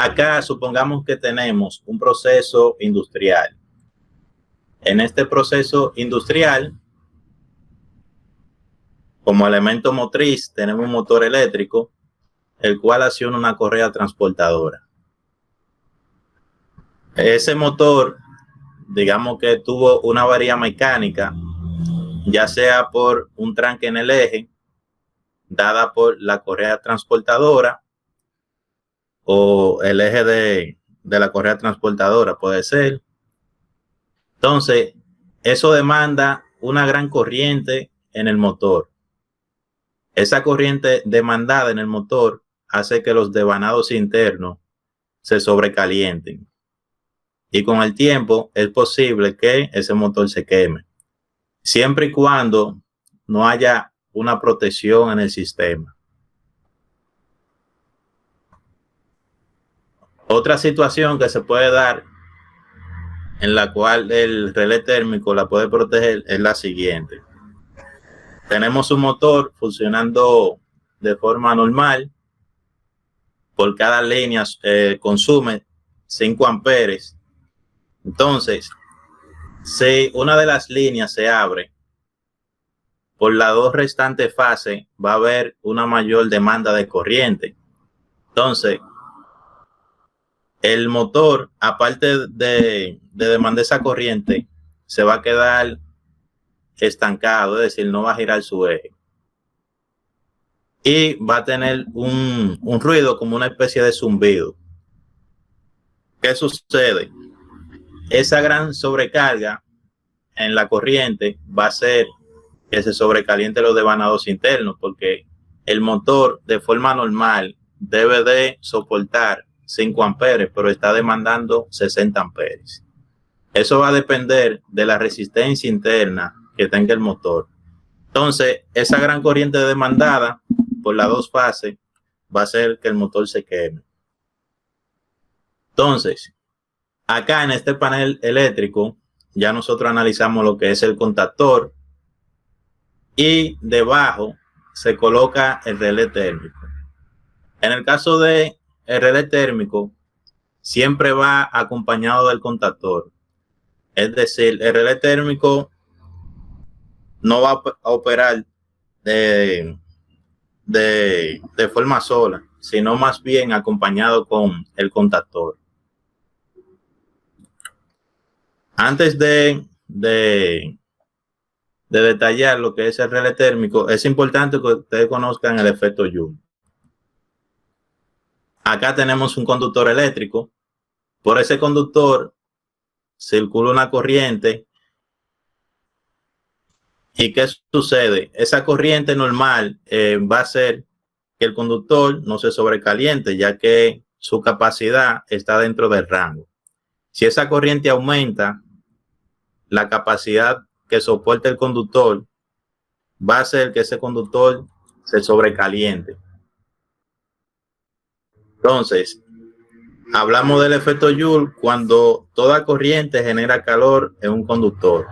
acá supongamos que tenemos un proceso industrial. En este proceso industrial, como elemento motriz, tenemos un motor eléctrico, el cual acciona una correa transportadora. Ese motor, digamos que tuvo una avería mecánica, ya sea por un tranque en el eje, dada por la correa transportadora, o el eje de la correa transportadora puede ser. Entonces, eso demanda una gran corriente en el motor. Esa corriente demandada en el motor hace que los devanados internos se sobrecalienten. Y con el tiempo es posible que ese motor se queme, siempre y cuando no haya una protección en el sistema. Otra situación que se puede dar en la cual el relé térmico la puede proteger es la siguiente. Tenemos un motor funcionando de forma normal. Por cada línea consume 5 amperes. Entonces, si una de las líneas se abre, por las dos restantes fases va a haber una mayor demanda de corriente. Entonces, el motor, aparte de demandar esa corriente, se va a quedar estancado, es decir, no va a girar su eje. Y va a tener un ruido como una especie de zumbido. ¿Qué sucede? Esa gran sobrecarga en la corriente va a hacer que se sobrecaliente los devanados internos, porque el motor de forma normal debe de soportar 5 amperes, pero está demandando 60 amperes. Eso va a depender de la resistencia interna que tenga el motor. Entonces, esa gran corriente demandada por las dos fases va a hacer que el motor se queme. Entonces, acá en este panel eléctrico, ya nosotros analizamos lo que es el contactor y debajo se coloca el relé térmico. En el caso de el relé térmico, siempre va acompañado del contactor. Es decir, el relé térmico no va a operar de forma sola, sino más bien acompañado con el contactor. Antes de detallar lo que es el relé térmico, es importante que ustedes conozcan el efecto Joule. Acá tenemos un conductor eléctrico. Por ese conductor circula una corriente. ¿Y qué sucede? Esa corriente normal va a hacer que el conductor no se sobrecaliente, ya que su capacidad está dentro del rango. Si esa corriente aumenta, la capacidad que soporta el conductor va a hacer que ese conductor se sobrecaliente. Entonces, hablamos del efecto Joule cuando toda corriente genera calor en un conductor.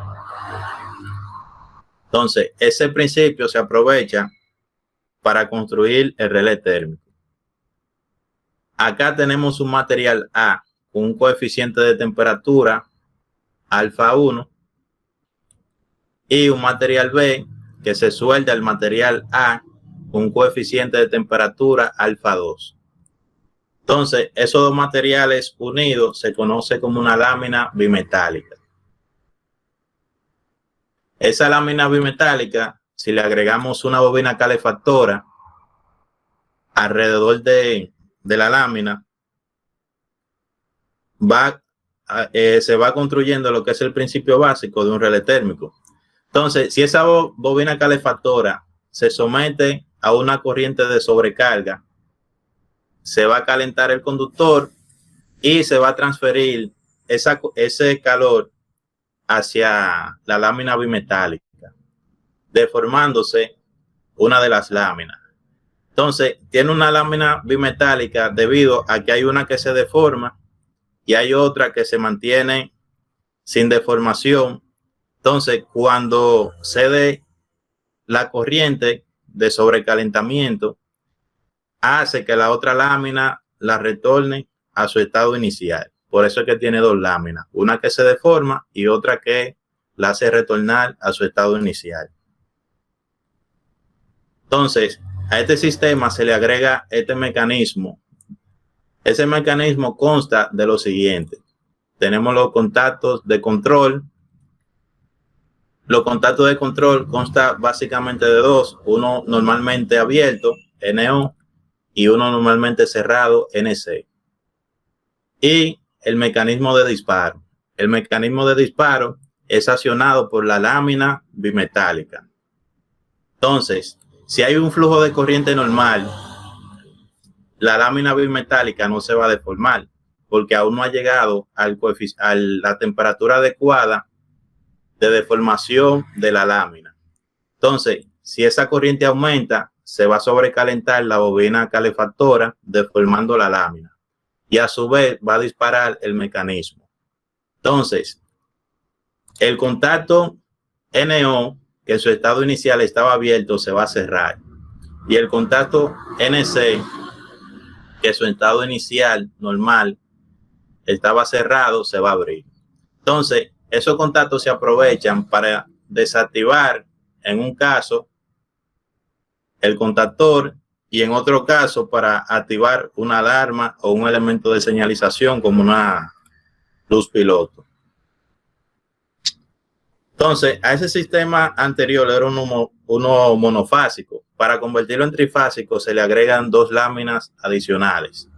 Entonces, ese principio se aprovecha para construir el relé térmico. Acá tenemos un material A con un coeficiente de temperatura alfa 1 y un material B que se suelda al material A con un coeficiente de temperatura alfa 2. Entonces, esos dos materiales unidos se conoce como una lámina bimetálica. Esa lámina bimetálica, si le agregamos una bobina calefactora alrededor de la lámina, se va construyendo lo que es el principio básico de un relé térmico. Entonces, si esa bobina calefactora se somete a una corriente de sobrecarga, se va a calentar el conductor y se va a transferir ese calor hacia la lámina bimetálica, deformándose una de las láminas. Entonces, tiene una lámina bimetálica debido a que hay una que se deforma y hay otra que se mantiene sin deformación. Entonces, cuando cede la corriente de sobrecalentamiento, hace que la otra lámina la retorne a su estado inicial. Por eso es que tiene dos láminas, una que se deforma y otra que la hace retornar a su estado inicial. Entonces, a este sistema se le agrega este mecanismo. Ese mecanismo consta de lo siguiente. Tenemos los contactos de control. Los contactos de control consta básicamente de dos, uno normalmente abierto, NO, y uno normalmente cerrado, NC. Y el mecanismo de disparo. El mecanismo de disparo es accionado por la lámina bimetálica. Entonces, si hay un flujo de corriente normal, la lámina bimetálica no se va a deformar porque aún no ha llegado a la temperatura adecuada de deformación de la lámina. Entonces, si esa corriente aumenta, se va a sobrecalentar la bobina calefactora, deformando la lámina. Y a su vez va a disparar el mecanismo. Entonces, el contacto NO, que en su estado inicial estaba abierto, se va a cerrar. Y el contacto NC, que en su estado inicial normal estaba cerrado, se va a abrir. Entonces, esos contactos se aprovechan para desactivar, en un caso, el contactor y en otro caso para activar una alarma o un elemento de señalización como una luz piloto. Entonces, a ese sistema anterior era uno monofásico. Para convertirlo en trifásico se le agregan dos láminas adicionales.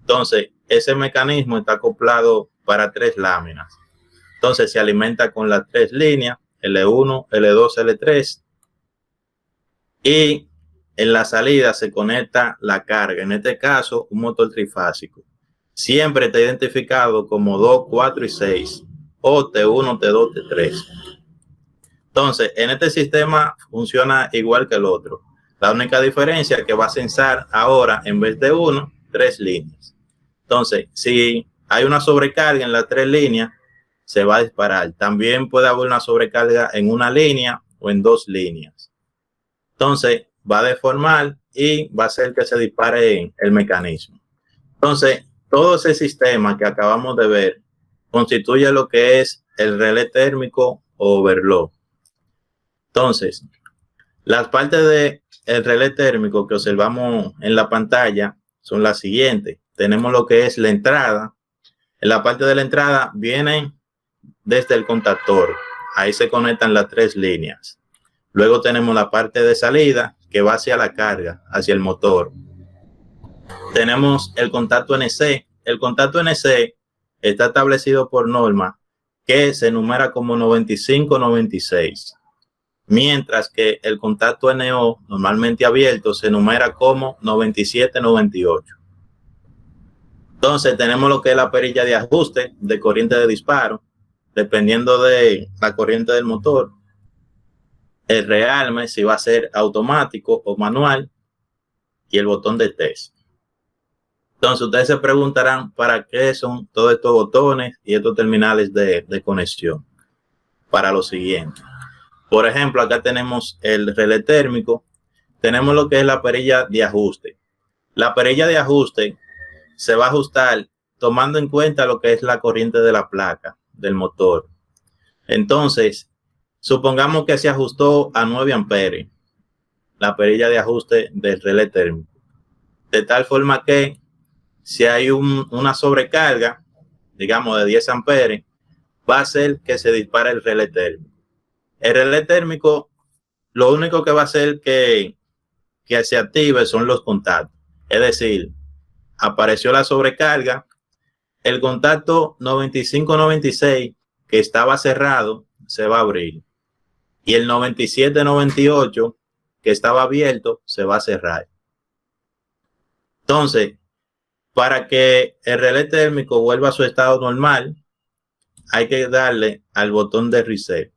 Entonces, ese mecanismo está acoplado para tres láminas. Entonces, se alimenta con las tres líneas, L1, L2, L3. Y en la salida se conecta la carga, en este caso un motor trifásico. Siempre está identificado como 2, 4 y 6, o T1, T2, T3. Entonces, en este sistema funciona igual que el otro. La única diferencia es que va a censar ahora, en vez de uno, tres líneas. Entonces, si hay una sobrecarga en las tres líneas, se va a disparar. También puede haber una sobrecarga en una línea o en dos líneas. Entonces, va a deformar y va a hacer que se dispare el mecanismo. Entonces, todo ese sistema que acabamos de ver constituye lo que es el relé térmico o overload. Entonces, las partes del relé térmico que observamos en la pantalla son las siguientes. Tenemos lo que es la entrada. En la parte de la entrada viene desde el contactor. Ahí se conectan las tres líneas. Luego tenemos la parte de salida que va hacia la carga, hacia el motor. Tenemos el contacto NC. El contacto NC está establecido por norma que se enumera como 95-96. Mientras que el contacto NO, normalmente abierto, se enumera como 97-98. Entonces tenemos lo que es la perilla de ajuste de corriente de disparo, dependiendo de la corriente del motor. El rearme, si va a ser automático o manual, y el botón de test. Entonces ustedes se preguntarán para qué son todos estos botones y estos terminales de conexión. Para lo siguiente. Por ejemplo, acá tenemos el relé térmico. Tenemos lo que es la perilla de ajuste. La perilla de ajuste se va a ajustar tomando en cuenta lo que es la corriente de la placa del motor. Entonces, supongamos que se ajustó a 9 amperes la perilla de ajuste del relé térmico. De tal forma que si hay una sobrecarga, digamos de 10 amperes, va a hacer que se dispare el relé térmico. El relé térmico, lo único que va a hacer que se active son los contactos. Es decir, apareció la sobrecarga, el contacto 95-96 que estaba cerrado se va a abrir y el 97-98 que estaba abierto se va a cerrar. Entonces, para que el relé térmico vuelva a su estado normal, hay que darle al botón de reset.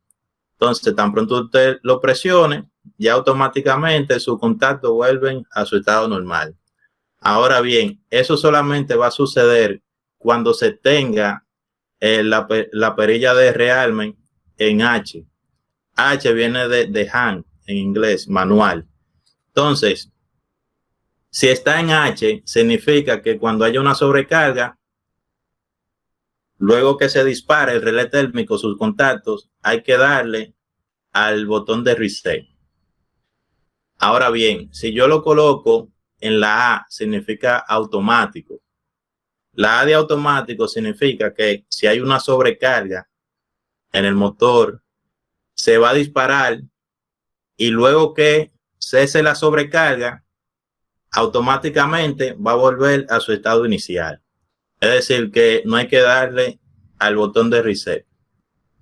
Entonces, tan pronto usted lo presione, ya automáticamente sus contactos vuelven a su estado normal. Ahora bien, eso solamente va a suceder cuando se tenga la perilla de rearme en H. H viene de hand en inglés, manual. Entonces, Si está en H, significa que cuando haya una sobrecarga, luego que se dispare el relé térmico, sus contactos, hay que darle al botón de reset. Ahora bien, si yo lo coloco en la A, significa automático. La A de automático significa que si hay una sobrecarga en el motor, se va a disparar y luego que cese la sobrecarga, automáticamente va a volver a su estado inicial. Es decir, que no hay que darle al botón de reset.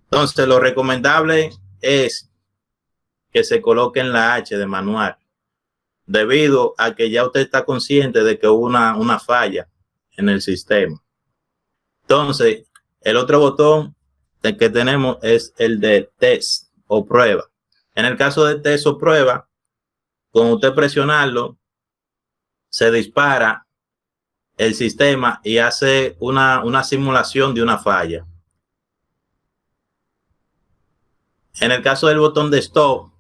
Entonces, lo recomendable es que se coloque en la H de manual, debido a que ya usted está consciente de que hubo una falla en el sistema. Entonces, el otro botón que tenemos es el de test o prueba. En el caso de test o prueba, con usted presionarlo, se dispara el sistema y hace una simulación de una falla. En el caso del botón de stop,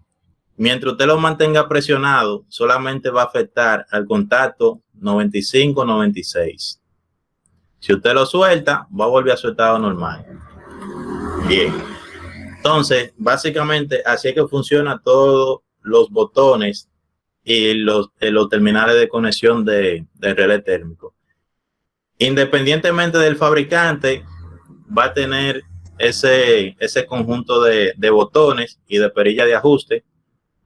mientras usted lo mantenga presionado, solamente va a afectar al contacto 95-96. Si usted lo suelta, va a volver a su estado normal. Bien. Entonces, básicamente, así es que funcionan todos los botones y los terminales de conexión de relé térmico. Independientemente del fabricante, va a tener ese conjunto de botones y de perilla de ajuste.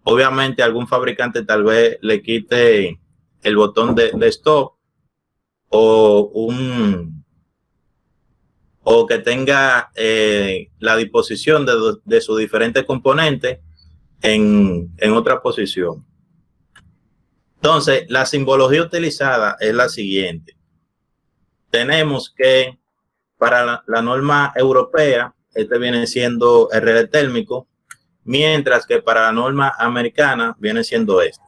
Obviamente, algún fabricante tal vez le quite el botón de stop o que tenga la disposición de sus diferentes componentes en otra posición. Entonces, la simbología utilizada es la siguiente. Tenemos que para la norma europea, este viene siendo el relé térmico, mientras que para la norma americana viene siendo este.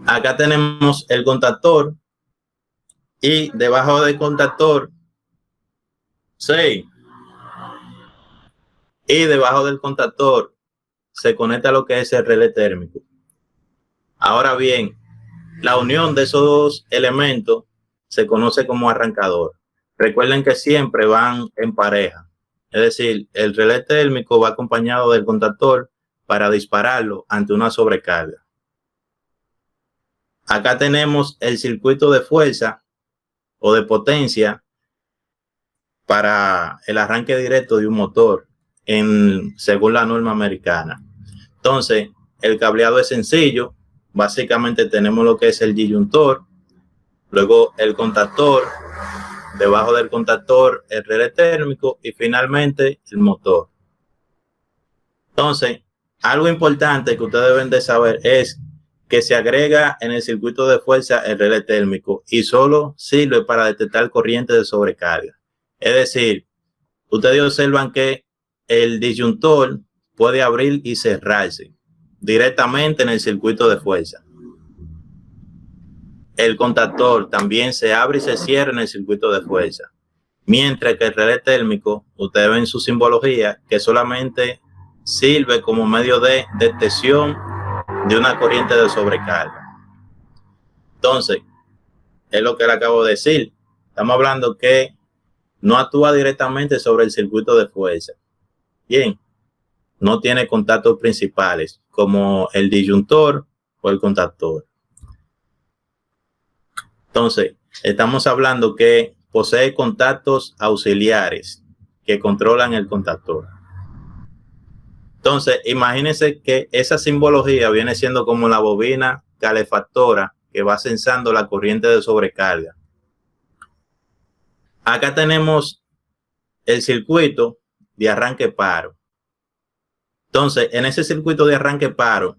Acá tenemos el contactor y debajo del contactor, sí, y debajo del contactor se conecta lo que es el relé térmico. Ahora bien, la unión de esos dos elementos se conoce como arrancador. Recuerden que siempre van en pareja. Es decir, el relé térmico va acompañado del contactor para dispararlo ante una sobrecarga. Acá tenemos el circuito de fuerza o de potencia para el arranque directo de un motor según la norma americana. Entonces, el cableado es sencillo. Básicamente tenemos lo que es el disyuntor, luego el contactor, debajo del contactor el relé térmico y finalmente el motor. Entonces, algo importante que ustedes deben de saber es que se agrega en el circuito de fuerza el relé térmico y solo sirve para detectar corriente de sobrecarga. Es decir, ustedes observan que el disyuntor puede abrir y cerrarse directamente en el circuito de fuerza. El contactor también se abre y se cierra en el circuito de fuerza. Mientras que el relé térmico, ustedes ven su simbología, que solamente sirve como medio de detección de una corriente de sobrecarga. Entonces, es lo que le acabo de decir. Estamos hablando que no actúa directamente sobre el circuito de fuerza. Bien, no tiene contactos principales como el disyuntor o el contactor. Entonces, estamos hablando que posee contactos auxiliares que controlan el contactor. Entonces, imagínense que esa simbología viene siendo como la bobina calefactora que va sensando la corriente de sobrecarga. Acá tenemos el circuito de arranque paro. Entonces, en ese circuito de arranque paro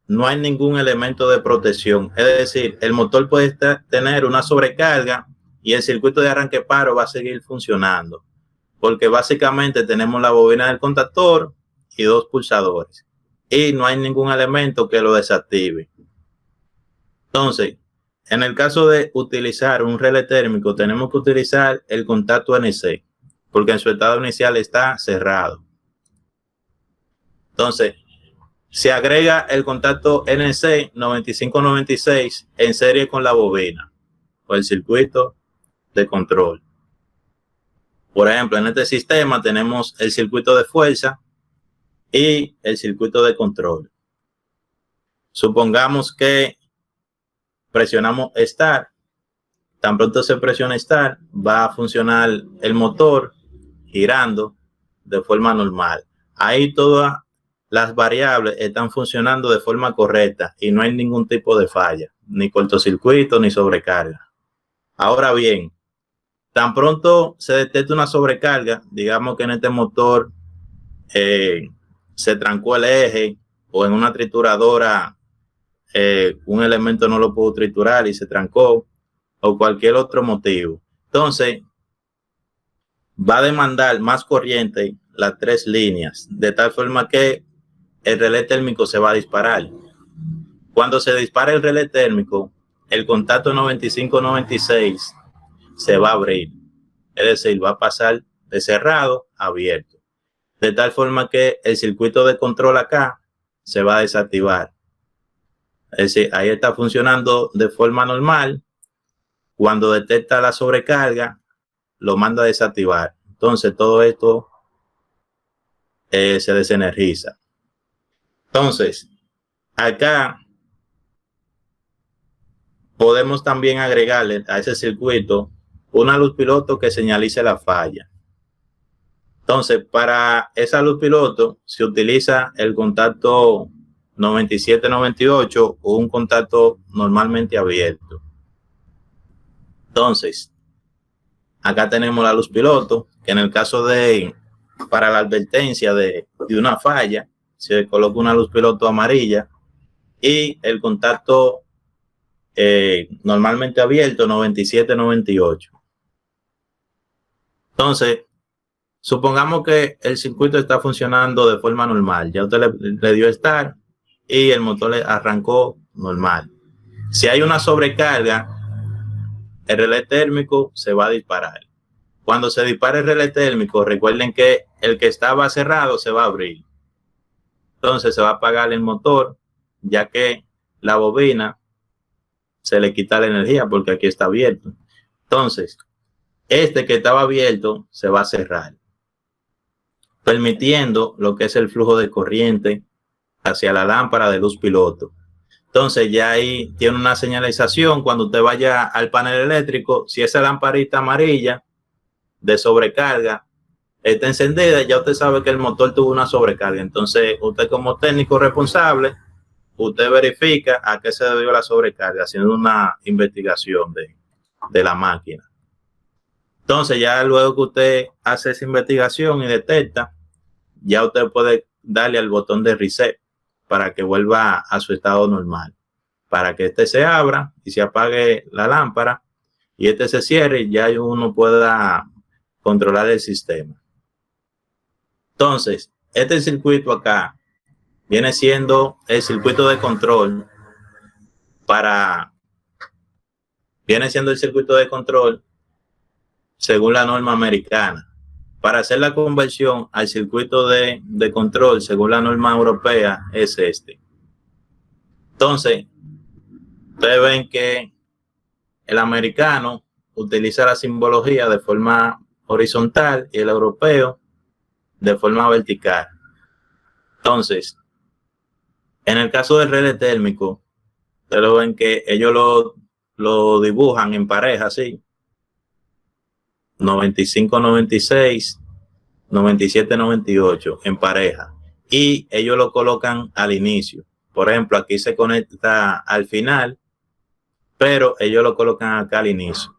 no hay ningún elemento de protección. Es decir, el motor puede tener una sobrecarga y el circuito de arranque paro va a seguir funcionando. Porque básicamente tenemos la bobina del contactor y dos pulsadores. Y no hay ningún elemento que lo desactive. Entonces, en el caso de utilizar un relé térmico, tenemos que utilizar el contacto NC, porque en su estado inicial está cerrado. Entonces, se agrega el contacto NC 9596 en serie con la bobina o el circuito de control. Por ejemplo, en este sistema tenemos el circuito de fuerza y el circuito de control. Supongamos que presionamos Start. Tan pronto se presiona Start, va a funcionar el motor girando de forma normal. Ahí todas las variables están funcionando de forma correcta y no hay ningún tipo de falla, ni cortocircuito ni sobrecarga. Ahora bien, tan pronto se detecta una sobrecarga, digamos que en este motor se trancó el eje o en una trituradora un elemento no lo pudo triturar y se trancó, o cualquier otro motivo. Entonces, va a demandar más corriente las tres líneas, de tal forma que el relé térmico se va a disparar. Cuando se dispara el relé térmico, el contacto 9596 se va a abrir, es decir, va a pasar de cerrado a abierto, de tal forma que el circuito de control acá se va a desactivar. Es decir, ahí está funcionando de forma normal. Cuando detecta la sobrecarga, lo manda a desactivar. Entonces, todo esto se desenergiza. Entonces, acá podemos también agregarle a ese circuito una luz piloto que señalice la falla. Entonces, para esa luz piloto se utiliza el contacto 9798 o un contacto normalmente abierto. Entonces, acá tenemos la luz piloto, que en el caso de, para la advertencia de una falla, se coloca una luz piloto amarilla, y el contacto normalmente abierto 9798. Entonces, supongamos que el circuito está funcionando de forma normal. Ya usted le dio Start y el motor le arrancó normal. Si hay una sobrecarga, el relé térmico se va a disparar. Cuando se dispare el relé térmico, recuerden que el que estaba cerrado se va a abrir. Entonces se va a apagar el motor, ya que la bobina se le quita la energía porque aquí está abierto. Entonces, este que estaba abierto se va a cerrar, permitiendo lo que es el flujo de corriente hacia la lámpara de luz piloto. Entonces ya ahí tiene una señalización cuando usted vaya al panel eléctrico. Si esa lamparita amarilla de sobrecarga está encendida, ya usted sabe que el motor tuvo una sobrecarga. Entonces usted, como técnico responsable, usted verifica a qué se debió la sobrecarga haciendo una investigación de la máquina. Entonces ya luego que usted hace esa investigación y detecta, ya usted puede darle al botón de reset para que vuelva a su estado normal, para que este se abra y se apague la lámpara y este se cierre y ya uno pueda controlar el sistema. Entonces, este circuito acá viene siendo el circuito de control según la norma americana. Para hacer la conversión al circuito de control según la norma europea es este. Entonces, ustedes ven que el americano utiliza la simbología de forma horizontal y el europeo de forma vertical. Entonces, en el caso del relé térmico, ustedes lo ven que ellos lo dibujan en pareja así. 95-96, 97-98 en pareja, y ellos lo colocan al inicio. Por ejemplo, aquí se conecta al final, pero ellos lo colocan acá al inicio.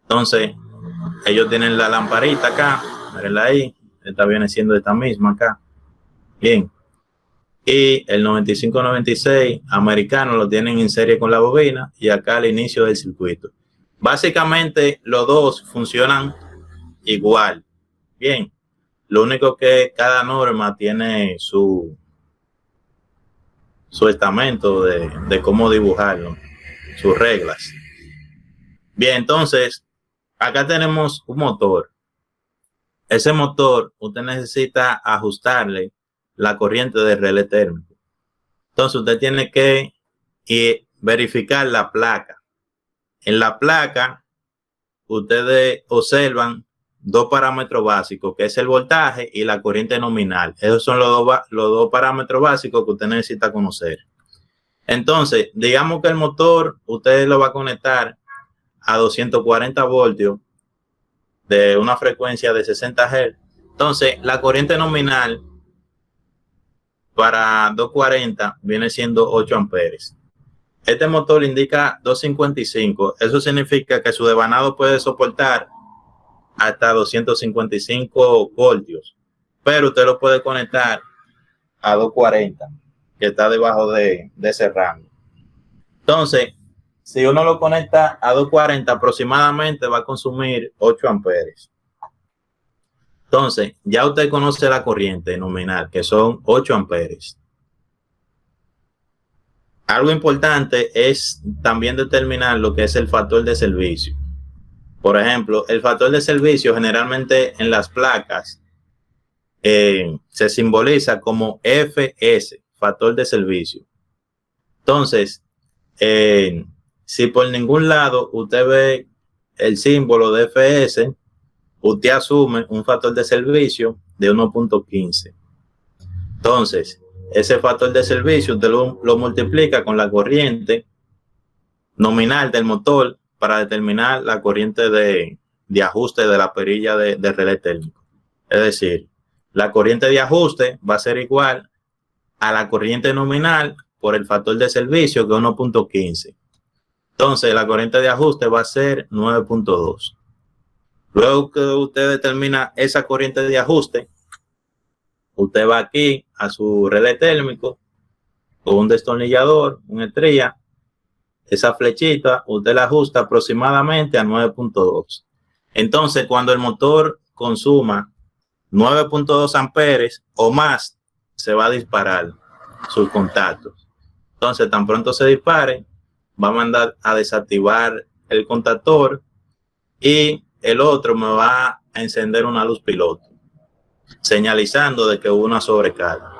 Entonces, ellos tienen la lamparita acá, mírenla ahí, esta viene siendo esta misma acá. Bien. Y el 95-96 americano lo tienen en serie con la bobina y acá al inicio del circuito. Básicamente los dos funcionan igual. Bien, lo único que cada norma tiene su estamento de cómo dibujarlo, sus reglas. Bien, entonces acá tenemos un motor. ese motor usted necesita ajustarle la corriente del relé térmico. Entonces usted tiene que verificar la placa. En la placa ustedes observan dos parámetros básicos, que es el voltaje y la corriente nominal. Esos son los dos parámetros básicos que usted necesita conocer. Entonces, digamos que el motor usted lo va a conectar a 240 voltios de una frecuencia de 60 Hz. Entonces, la corriente nominal para 240 viene siendo 8 amperes. Este motor indica 255. Eso significa que su devanado puede soportar hasta 255 voltios, pero usted lo puede conectar a 240, que está debajo de ese rango. Entonces, si uno lo conecta a 240, aproximadamente va a consumir 8 amperes. Entonces, ya usted conoce la corriente nominal, que son 8 amperes. Algo importante es también determinar lo que es el factor de servicio. Por ejemplo, el factor de servicio generalmente en las placas se simboliza como FS, factor de servicio. Entonces, si por ningún lado usted ve el símbolo de FS, usted asume un factor de servicio de 1.15. Entonces, ese factor de servicio usted lo multiplica con la corriente nominal del motor para determinar la corriente de ajuste de la perilla de relé térmico. Es decir, la corriente de ajuste va a ser igual a la corriente nominal por el factor de servicio, que es 1.15. Entonces, la corriente de ajuste va a ser 9.2. Luego que usted determina esa corriente de ajuste, usted va aquí a su relé térmico con un destornillador, una estrella. Esa flechita usted la ajusta aproximadamente a 9.2. Entonces, cuando el motor consuma 9.2 amperes o más, se va a disparar sus contactos. Entonces, tan pronto se dispare, va a mandar a desactivar el contactor y el otro me va a encender una luz piloto, señalizando de que hubo una sobrecarga.